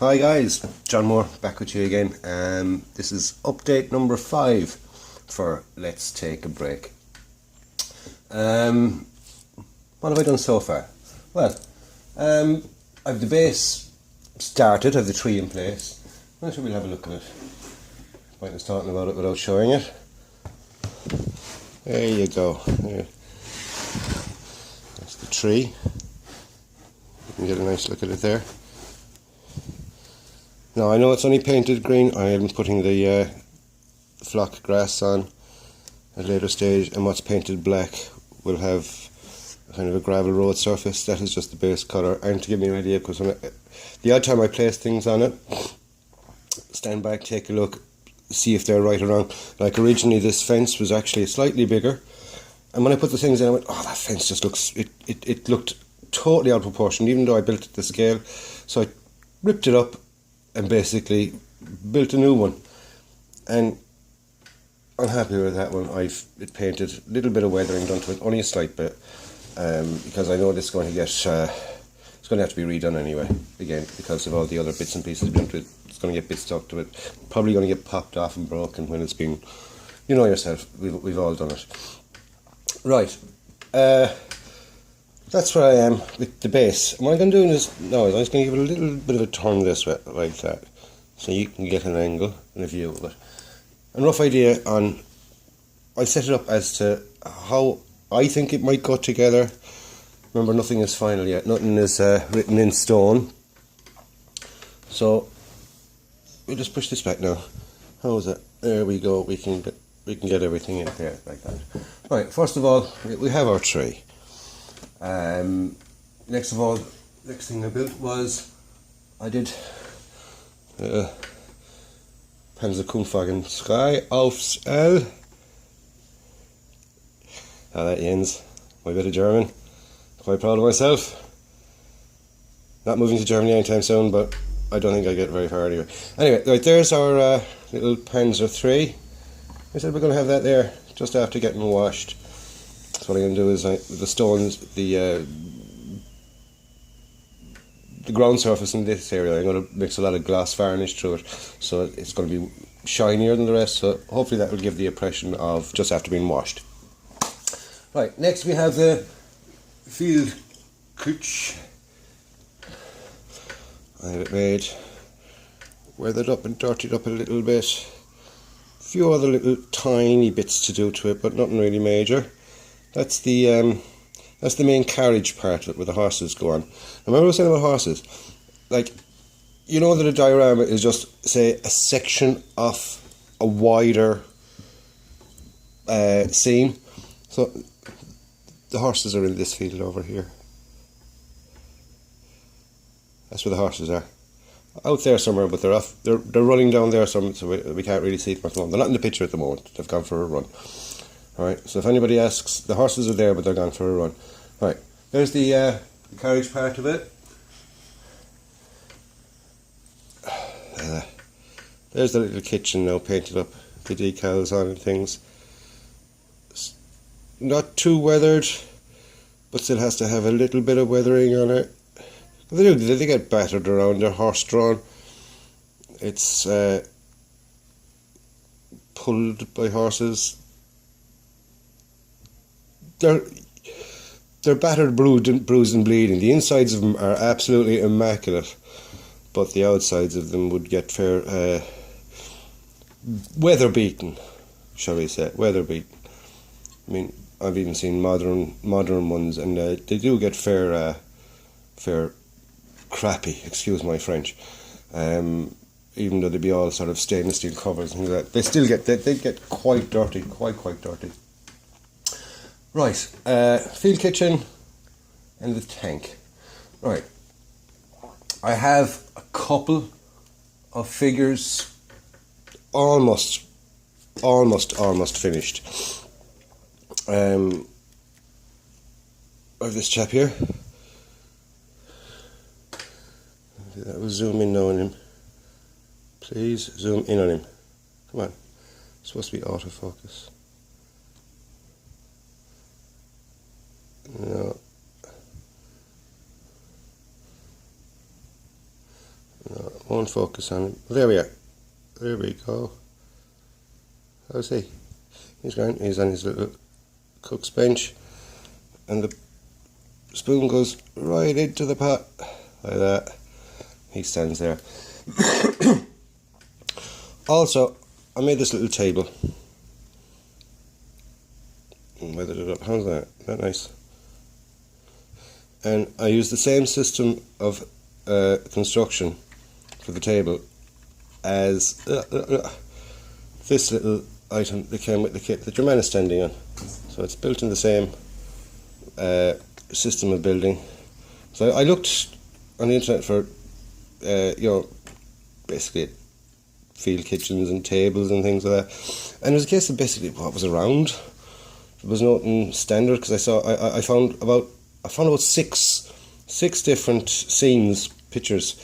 Hi guys, John Moore back with you again. This is update number 5 for Let's Take a Break. What have I done so far? Well, I've the base started, I've the tree in place. I'm sure we'll have a look at it. Pointless talking about it without showing it. There you go. There. That's the tree. You can get a nice look at it there. Now I know it's only painted green. I am putting the flock grass on at a later stage, and what's painted black will have kind of a gravel road surface. That is just the base colour. And to give me an idea, because the odd time I place things on it, stand back, take a look, see if they're right or wrong. Like originally this fence was actually slightly bigger, and when I put the things in I went, oh, that fence just looks, it looked totally out of proportion, even though I built it to scale. So I ripped it up and basically built a new one, and I'm happy with that one. I've painted, a little bit of weathering done to it, only a slight bit, because I know this is going to get it's going to have to be redone anyway, again, because of all the other bits and pieces done to it. It's going to get bits stuck to it, probably going to get popped off and broken when it's been, you know yourself, we've all done it. Right, that's where I am with the base. And what I'm going to do is, now, I'm just going to give it a little bit of a turn this way, like that, so you can get an angle and a view of it. A rough idea on, I'll set it up as to how I think it might go together. Remember, nothing is final yet, nothing is written in stone. So we'll just push this back now. How is it? There we go. We can get everything in there like that. Right. First of all, we have our tree. Next thing I built was I did Panzerkunfwagen Sky aufs L. How that ends. My bit of German. Quite proud of myself. Not moving to Germany anytime soon, but I don't think I get very far anyway. Anyway, right, there's our little Panzer 3. I said we're going to have that there just after getting washed. So what I'm going to do is the stones, the ground surface in this area, I'm going to mix a lot of gloss varnish through it, so it's going to be shinier than the rest. So hopefully that will give the impression of just after being washed. Right, next we have the field kitchen. I have it made, weathered up and dirtied up a little bit. A few other little tiny bits to do to it, but nothing really major. That's the main carriage part of it, where the horses go on. Remember I was saying about horses? Like, you know that a diorama is just, say, a section of a wider scene. So the horses are in this field over here. That's where the horses are. Out there somewhere, but they're off. They're running down there somewhere, so we can't really see them at the moment. They're not in the picture at the moment. They've gone for a run. Alright, so if anybody asks, the horses are there, but they're gone for a run. Right, there's the carriage part of it. There's the little kitchen now, painted up, the decals on and things. It's not too weathered, but still has to have a little bit of weathering on it. They get battered around, they're horse-drawn. It's pulled by horses. They're battered, bruised and bleeding. The insides of them are absolutely immaculate, but the outsides of them would get fair weather beaten, shall we say, weather beaten. I mean, I've even seen modern ones, and they do get fair crappy, excuse my French. Even though they be all sort of stainless steel covers and things like that, they still get quite dirty, quite dirty. Right, field kitchen and the tank. Right, I have a couple of figures almost finished. I have this chap here. That will zoom in now on him. Please zoom in on him. Come on, it's supposed to be autofocus. No. won't focus on him. There we are. There we go. How's he? He's going. He's on his little cook's bench, and the spoon goes right into the pot like that. He stands there. Also, I made this little table. Weathered it up. How's that? Isn't that nice? And I used the same system of construction for the table as this little item that came with the kit that your man is standing on. So it's built in the same system of building. So I looked on the internet for basically field kitchens and tables and things like that, and it was a case of basically what was around. There was nothing standard, because I found about six different scenes, pictures,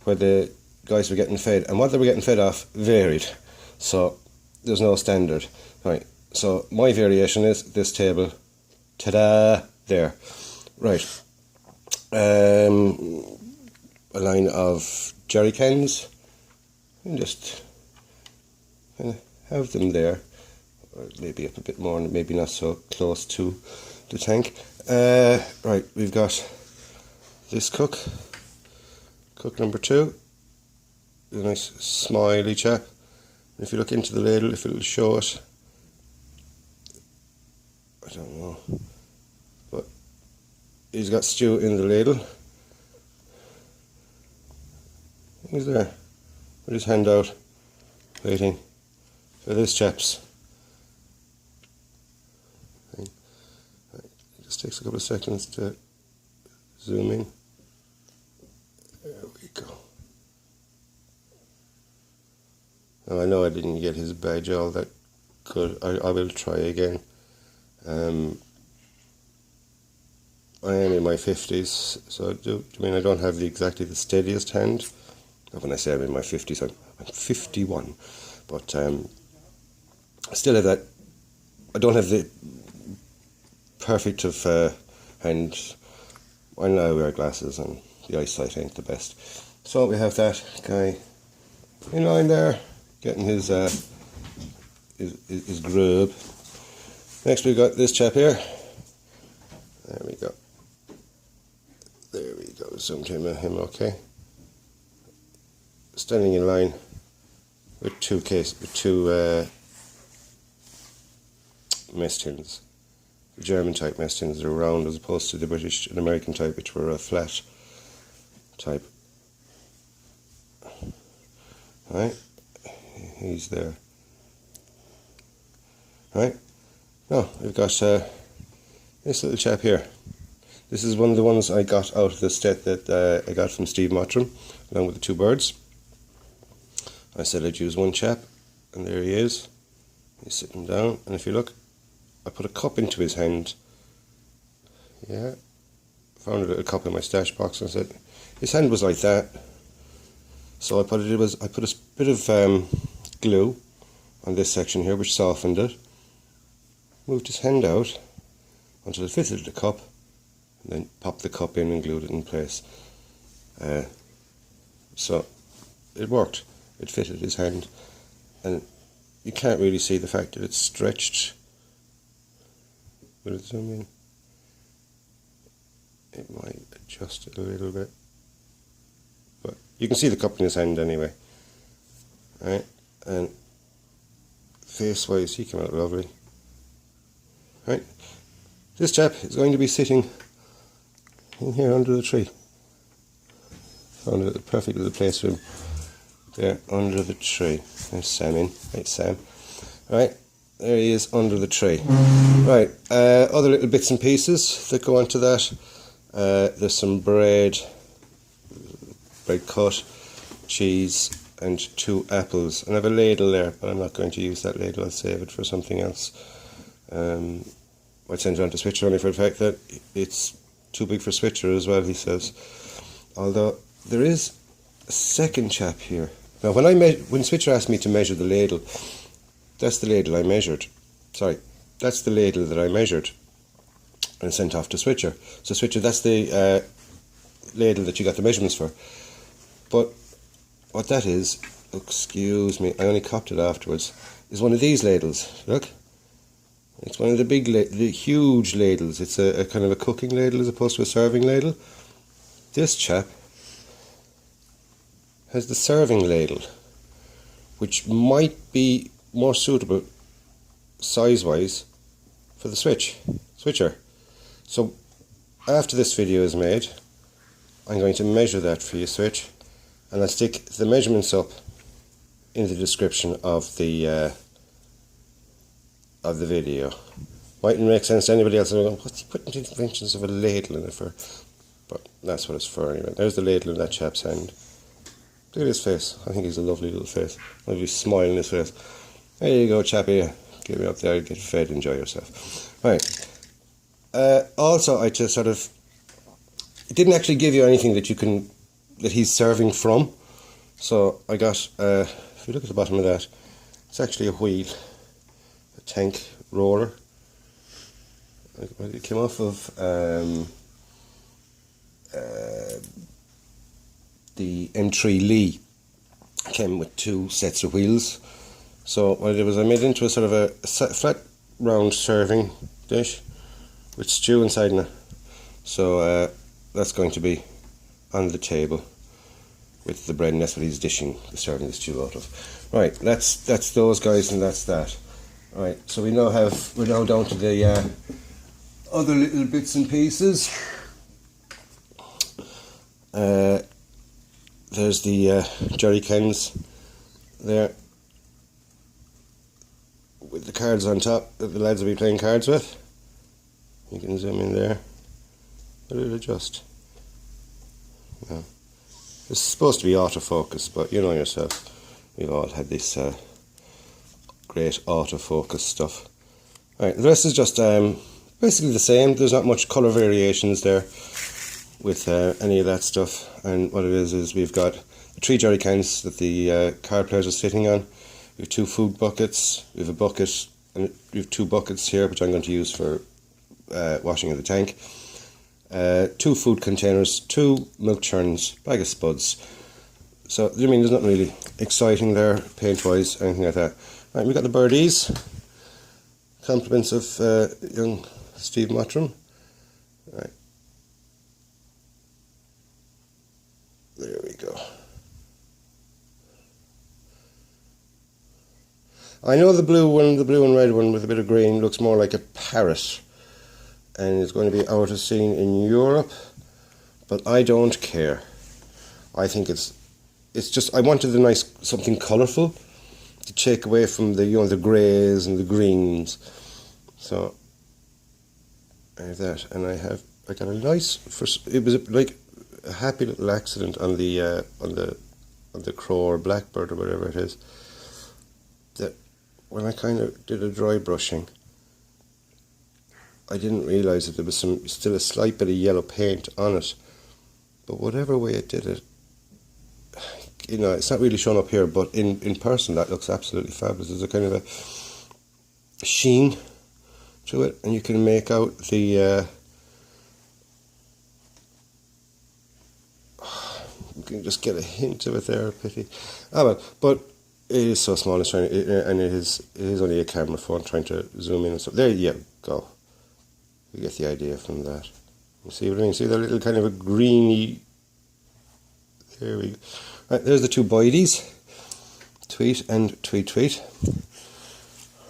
where the guys were getting fed, and what they were getting fed off varied. So there's no standard. Right. So my variation is this table. Ta-da! There. Right. A line of jerry cans, and just have them there, or maybe up a bit more and maybe not so close to the tank. Right, we've got this cook number 2, a nice smiley chap. And if you look into the ladle, if it'll show it, I don't know, but he's got stew in the ladle. He's there with his hand out, waiting for this chap's thing. Right. It just takes a couple of seconds to zoom in. There we go. Now I know I didn't get his badge all that good. I will try again. I am in my 50s, so I mean I don't have exactly the steadiest hand. When I say I'm in my 50s, I'm 51, but I still have that. I don't have the perfect of hand. I now wear glasses and the eyesight ain't the best. So we have that guy in line there, getting his grub. Next we've got this chap here. There we go. There we go. Zoomed him okay. Standing in line with two mess tins. The German type mess tins are round, as opposed to the British and American type, which were a flat type. Right, he's there. Right, now we've got this little chap here. This is one of the ones I got out of the set that I got from Steve Mottram, along with the 2 birds. I said I'd use one chap, and there he is. He's sitting down, and if you look, I put a cup into his hand. Yeah, found a little cup in my stash box, and I said his hand was like that. So I put a bit of glue on this section here, which softened it. Moved his hand out until it fitted the cup, and then popped the cup in and glued it in place. So it worked. It fitted his hand, and you can't really see the fact that it's stretched. Will it zoom in? It might adjust it a little bit, but you can see the cup in his hand anyway. Right, and face wise he came out lovely. Right, this chap is going to be sitting in here under the tree. Found a perfect little place for him. There, under the tree. There's Sam in. Right, Sam. Right, there he is under the tree. Right, other little bits and pieces that go onto that. There's some bread cut, cheese, and 2 apples. And I have a ladle there, but I'm not going to use that ladle. I'll save it for something else. I'd send it on to Switcher only for the fact that it's too big for Switcher as well, he says. Although there is a second chap here. Now, when Switcher asked me to measure the ladle, that's the ladle I measured. Sorry, that's the ladle that I measured and sent off to Switcher. So Switcher, that's the ladle that you got the measurements for. But what that is, excuse me, I only copped it afterwards, is one of these ladles. Look, it's one of the the huge ladles. It's a kind of a cooking ladle as opposed to a serving ladle. This chap has the serving ladle, which might be more suitable size-wise for the switcher. So after this video is made, I'm going to measure that for you, switch, and I'll stick the measurements up in the description of the video. Mightn't make sense to anybody else. What's he putting the dimensions of a ladle in it for? But that's what it's for anyway. There's the ladle in that chap's hand. Look at his face. I think he's a lovely little face. Lovely smile in his face. There you go, chappy. Get me up there, get fed, enjoy yourself. Right. Also, I just sort of, it didn't actually give you anything that that he's serving from. So I got, if you look at the bottom of that, it's actually a wheel, a tank roller. It came off of the M3 Lee. Came with 2 sets of wheels. So what I did was I made it into a sort of a flat round serving dish with stew inside in it. So that's going to be on the table with the bread, and that's what he's serving the stew out of. Right, that's those guys, and that's that. Right, so we're now down to the other little bits and pieces. There's the jerry cans there with the cards on top that the lads will be playing cards with. You can zoom in there. Will it adjust? No. It's supposed to be autofocus, but you know yourself, we've all had this great autofocus stuff. Right, the rest is just basically the same. There's not much colour variations there with any of that stuff. And what it is we've got the 3 jerry cans that the card players are sitting on. We have 2 food buckets. We have a bucket, and we have 2 buckets here, which I'm going to use for washing of the tank. 2 food containers, 2 milk churns, bag of spuds. So I mean, there's nothing really exciting there, paint-wise, anything like that. Right, we got the birdies. Compliments of young Steve Mottram. Right. There we go. I know the blue and red one with a bit of green looks more like a parrot, and it's going to be out of scene in Europe, but I don't care. I think it's just, I wanted something colourful to take away from the the greys and the greens. So I have that, and I got a nice, it was like a happy little accident on the crow or blackbird or whatever it is, that when I kind of did a dry brushing, I didn't realise that there was still a slight bit of yellow paint on it. But whatever way it did it, it's not really shown up here, but in person that looks absolutely fabulous. There's a kind of a sheen to it, and you can make out the you can just get a hint of it there. Pity. Well, but it is so small, and it is only a camera phone trying to zoom in and stuff. There you go. You get the idea from that. You see what I mean? See that little kind of a greeny. There we go. Right, there's the 2 boidies, Tweet and Tweet Tweet.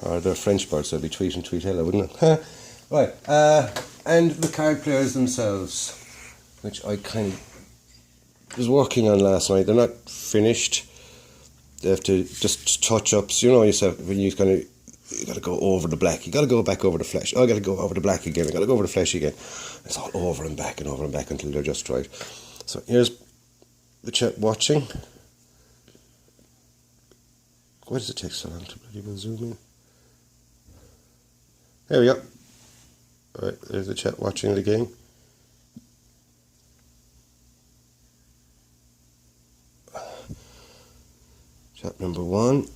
Or they're French birds, so it'd be Tweet and Tweetella, wouldn't it? Right, and the card players themselves, which I kind of was working on last night. They're not finished. They have to just touch-ups. You know yourself, when you kind of, you got to go over the black, you got to go back over the flesh. Oh, I got to go over the black again, I got to go over the flesh again. It's all over and back until they're just right. So here's the chap watching. Why does it take so long to bloody well zoom in? There we go. Alright, there's the chap watching the game. Chap number 1.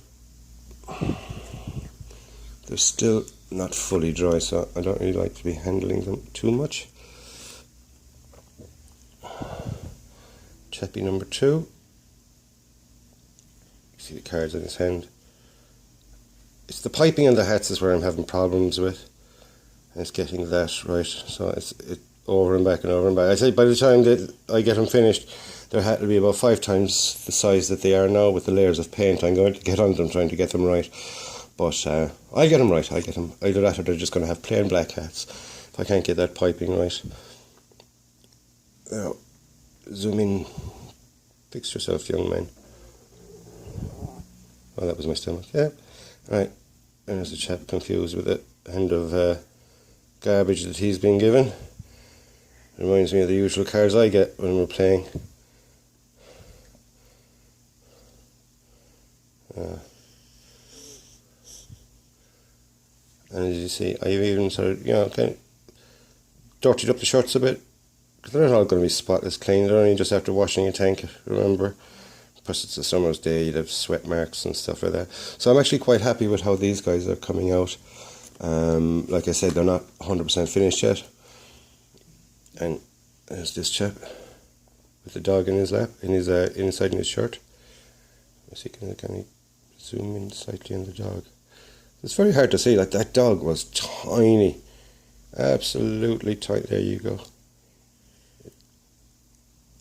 They're still not fully dry, so I don't really like to be handling them too much. Chappy number 2. See the cards in his hand. It's the piping on the hats is where I'm having problems with. And it's getting that right. So it's over and back and over and back. I say by the time that I get them finished, their hat will be about 5 times the size that they are now with the layers of paint. I'm going to get on them trying to get them right. But I'll get them right. I'll get them. Either that or they're just going to have plain black hats if I can't get that piping right. Now, zoom in. Fix yourself, young man. Oh, that was my stomach. Yeah. Right. And there's a chap confused with the hand of garbage that he's been given. Reminds me of the usual cards I get when we're playing. And as you see, I've even sort of, kind of dirtied up the shirts a bit. Because they're not all going to be spotless clean. They're only just after washing a tank, remember. Plus it's a summer's day, you'd have sweat marks and stuff like that. So I'm actually quite happy with how these guys are coming out. Like I said, they're not 100% finished yet. And there's this chap with the dog in his lap, inside in his shirt. Can I zoom in slightly on the dog? It's very hard to see. Like that dog was tiny, absolutely tiny. There you go.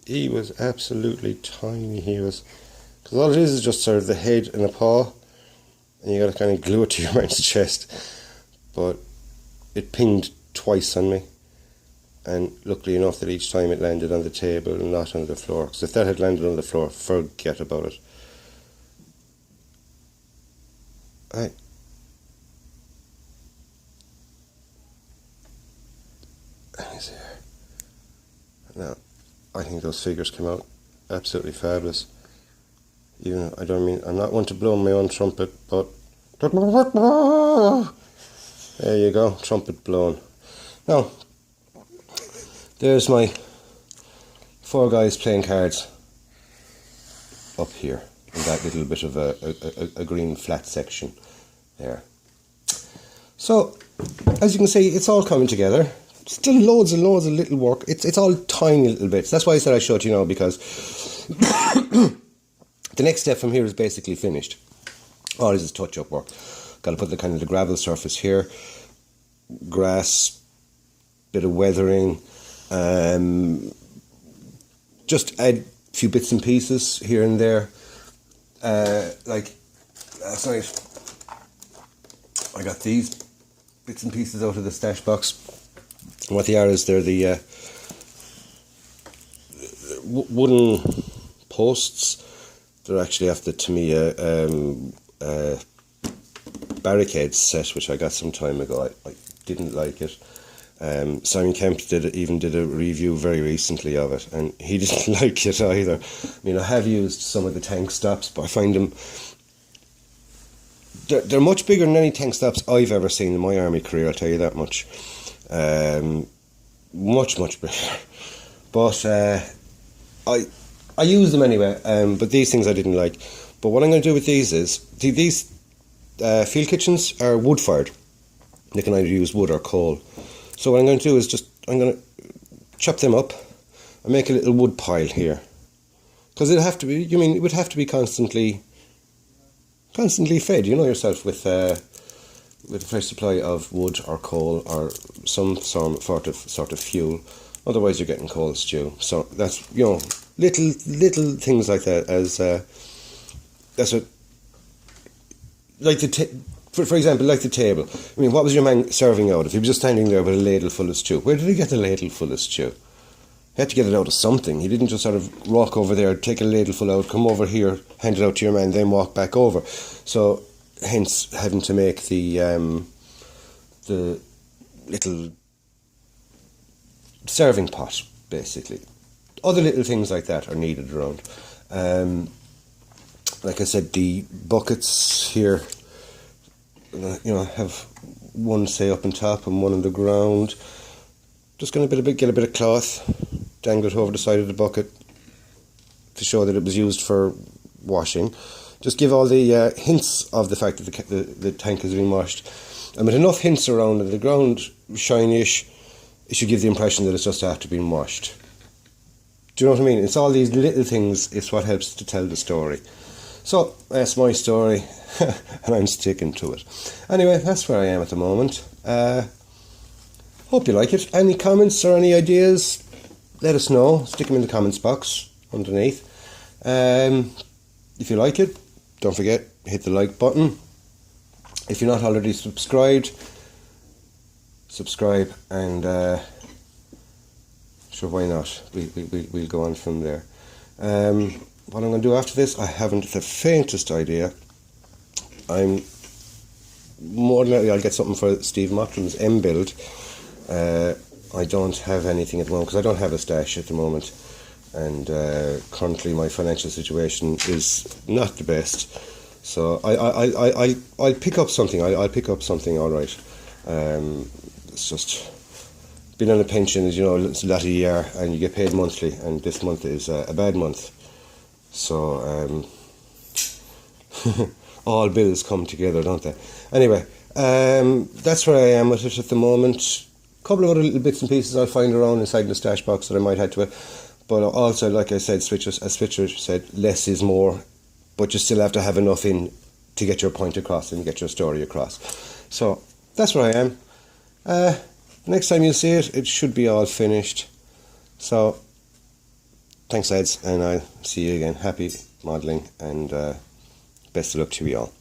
He was absolutely tiny. He was, because all it is just sort of the head and a paw, and you got to kind of glue it to your man's chest. But it pinged twice on me, and luckily enough that each time it landed on the table and not on the floor. Because if that had landed on the floor, forget about it. Right. And he's here. Now, I think those figures came out absolutely fabulous. Even I'm not one to blow my own trumpet, but there you go, trumpet blown. Now, there's my 4 guys playing cards up here in that little bit of a green flat section there. So, as you can see, it's all coming together. Still loads and loads of little work. It's all tiny little bits. That's why I said I showed you now, because the next step from here is basically finished. All this is touch-up work. Got to put the kind of the gravel surface here, grass, bit of weathering, just add a few bits and pieces here and there. Like last night, I got these bits and pieces out of the stash box. And what they are is they're the wooden posts. They're actually after Tamiya barricade set, which I got some time ago. I didn't like it. Simon Kemp did a review very recently of it, and he didn't like it either. I mean, I have used some of the tank stops, but I find them they're much bigger than any tank stops I've ever seen in my army career. I'll tell you that much. Much bigger. But I use them anyway. But these things I didn't like. But what I'm going to do with these is these field kitchens are wood fired. They can either use wood or coal. So what I'm going to do is I'm going to chop them up and make a little wood pile here, because it would have to be constantly fed. You know yourself with a fresh supply of wood or coal or some sort of fuel. Otherwise, you're getting cold stew. So that's little things like that. As that's what, like for example, like the table. I mean, what was your man serving out of? He was just standing there with a ladle full of stew. Where did he get the ladle full of stew? He had to get it out of something. He didn't just sort of walk over there, take a ladle full out, come over here, hand it out to your man, then walk back over. So, hence having to make the little serving pot, basically. Other little things like that are needed around. Like I said, the buckets here, have one, say, up on top and one on the ground. Just going to get a bit of cloth, dangle it over the side of the bucket to show that it was used for washing. Just give all the hints of the fact that the tank has been washed. And with enough hints around and the ground shiny-ish, it should give the impression that it's just after being washed. Do you know what I mean? It's all these little things, it's what helps to tell the story. So that's my story, and I'm sticking to it. Anyway, that's where I am at the moment. Hope you like it. Any comments or any ideas, let us know. Stick them in the comments box underneath. If you like it, don't forget, hit the like button. If you're not already subscribed, subscribe, and sure, why not? We'll go on from there. What I'm going to do after this, I haven't the faintest idea. I'm more than likely I'll get something for Steve Mottram's M build. I don't have anything at the moment because I don't have a stash at the moment, and currently my financial situation is not the best. So I'll pick up something. I'll pick up something. All right. It's just being on a pension, as you know, it's a lot of year, and you get paid monthly, and this month is a bad month. So all bills come together, don't they? Anyway, that's where I am with it at the moment. A couple of other little bits and pieces I'll find around inside the stash box that I might add to it. But also, like I said, as Switcher said, less is more. But you still have to have enough in to get your point across and get your story across. So that's where I am. Next time you see it, it should be all finished. So thanks, lads, and I'll see you again. Happy modelling, and best of luck to you all.